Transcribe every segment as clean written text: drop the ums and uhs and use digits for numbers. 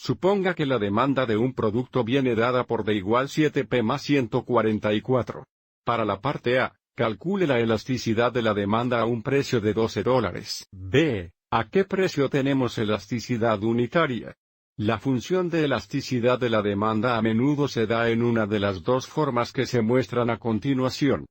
Suponga que la demanda de un producto viene dada por D igual 7P más 144. Para la parte A, calcule la elasticidad de la demanda a un precio de $12. B. ¿A qué precio tenemos elasticidad unitaria? La función de elasticidad de la demanda a menudo se da en una de las dos formas que se muestran a continuación.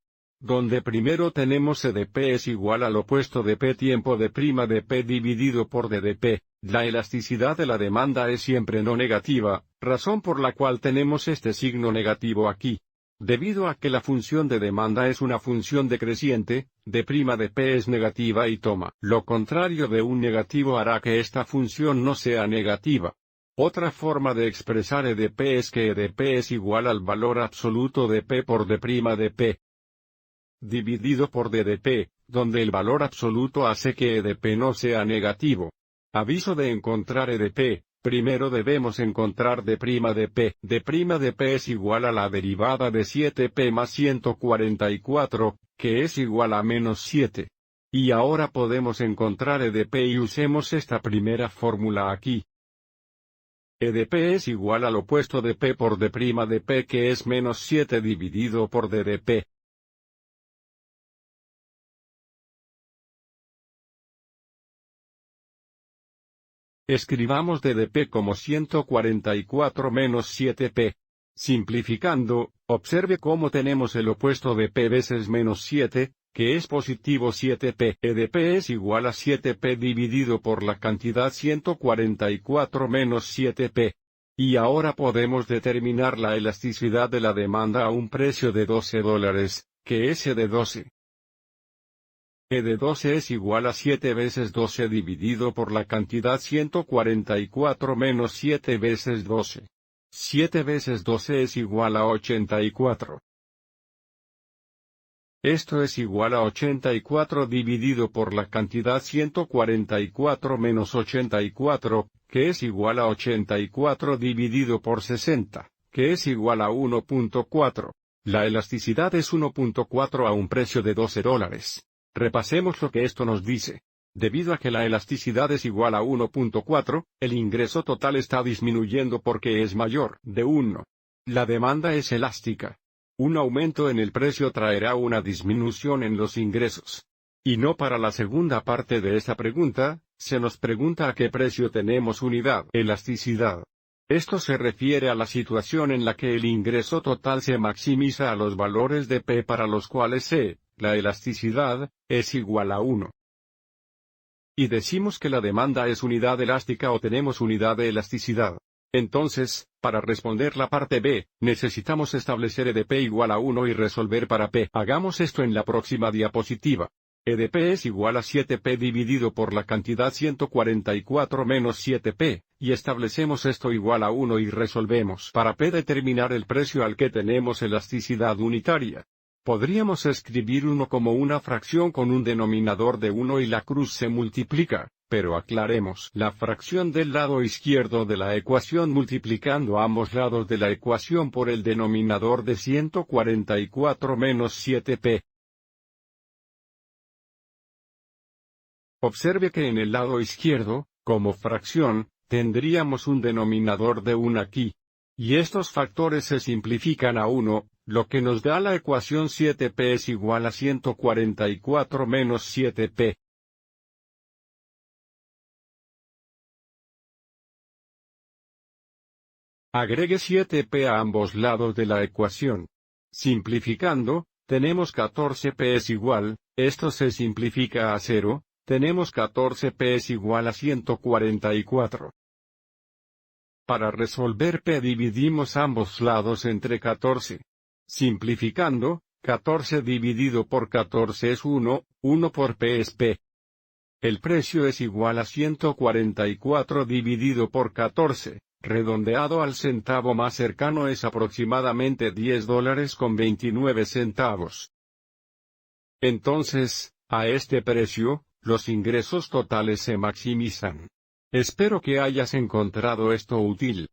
Donde primero tenemos EdP es igual al opuesto de P tiempo de' de P dividido por D de P. La elasticidad de la demanda es siempre no negativa, razón por la cual tenemos este signo negativo aquí. Debido a que la función de demanda es una función decreciente, D' de P es negativa y toma. Lo contrario de un negativo hará que esta función no sea negativa. Otra forma de expresar EdP es que EdP es igual al valor absoluto de P por D' de P dividido por D de P, donde el valor absoluto hace que EdP no sea negativo. Aviso de encontrar EdP, primero debemos encontrar D' de P. D' de P es igual a la derivada de 7P más 144, que es igual a menos 7. Y ahora podemos encontrar EdP y usemos esta primera fórmula aquí. EdP es igual al opuesto de P por D' de P que es menos 7 dividido por D de P. Escribamos D de P como 144 menos 7P. Simplificando, observe cómo tenemos el opuesto de P veces menos 7, que es positivo 7P. EdP es igual a 7P dividido por la cantidad 144 menos 7P. Y ahora podemos determinar la elasticidad de la demanda a un precio de $12, que es E de 12. E de 12 es igual a 7 veces 12 dividido por la cantidad 144 menos 7 veces 12. 7 veces 12 es igual a 84. Esto es igual a 84 dividido por la cantidad 144 menos 84, que es igual a 84 dividido por 60, que es igual a 1.4. La elasticidad es 1.4 a un precio de $12. Repasemos lo que esto nos dice. Debido a que la elasticidad es igual a 1.4, el ingreso total está disminuyendo porque es mayor de 1. La demanda es elástica. Un aumento en el precio traerá una disminución en los ingresos. Y no para la segunda parte de esta pregunta, se nos pregunta a qué precio tenemos unidad elasticidad. Esto se refiere a la situación en la que el ingreso total se maximiza a los valores de P para los cuales la elasticidad, es igual a 1. Y decimos que la demanda es unidad elástica o tenemos unidad de elasticidad. Entonces, para responder la parte B, necesitamos establecer EdP igual a 1 y resolver para P. Hagamos esto en la próxima diapositiva. EdP es igual a 7P dividido por la cantidad 144 menos 7P, y establecemos esto igual a 1 y resolvemos para P determinar el precio al que tenemos elasticidad unitaria. Podríamos escribir 1 como una fracción con un denominador de 1 y la cruz se multiplica, pero aclaremos la fracción del lado izquierdo de la ecuación multiplicando ambos lados de la ecuación por el denominador de 144 menos 7P. Observe que en el lado izquierdo, como fracción, tendríamos un denominador de 1 aquí. Y estos factores se simplifican a 1, lo que nos da la ecuación 7P es igual a 144 menos 7P. Agregue 7P a ambos lados de la ecuación. Simplificando, tenemos 14P es igual, esto se simplifica a 0, tenemos 14P es igual a 144. Para resolver P dividimos ambos lados entre 14. Simplificando, 14 dividido por 14 es 1, 1 por P es P. El precio es igual a 144 dividido por 14, redondeado al centavo más cercano es aproximadamente $10.29. Entonces, a este precio, los ingresos totales se maximizan. Espero que hayas encontrado esto útil.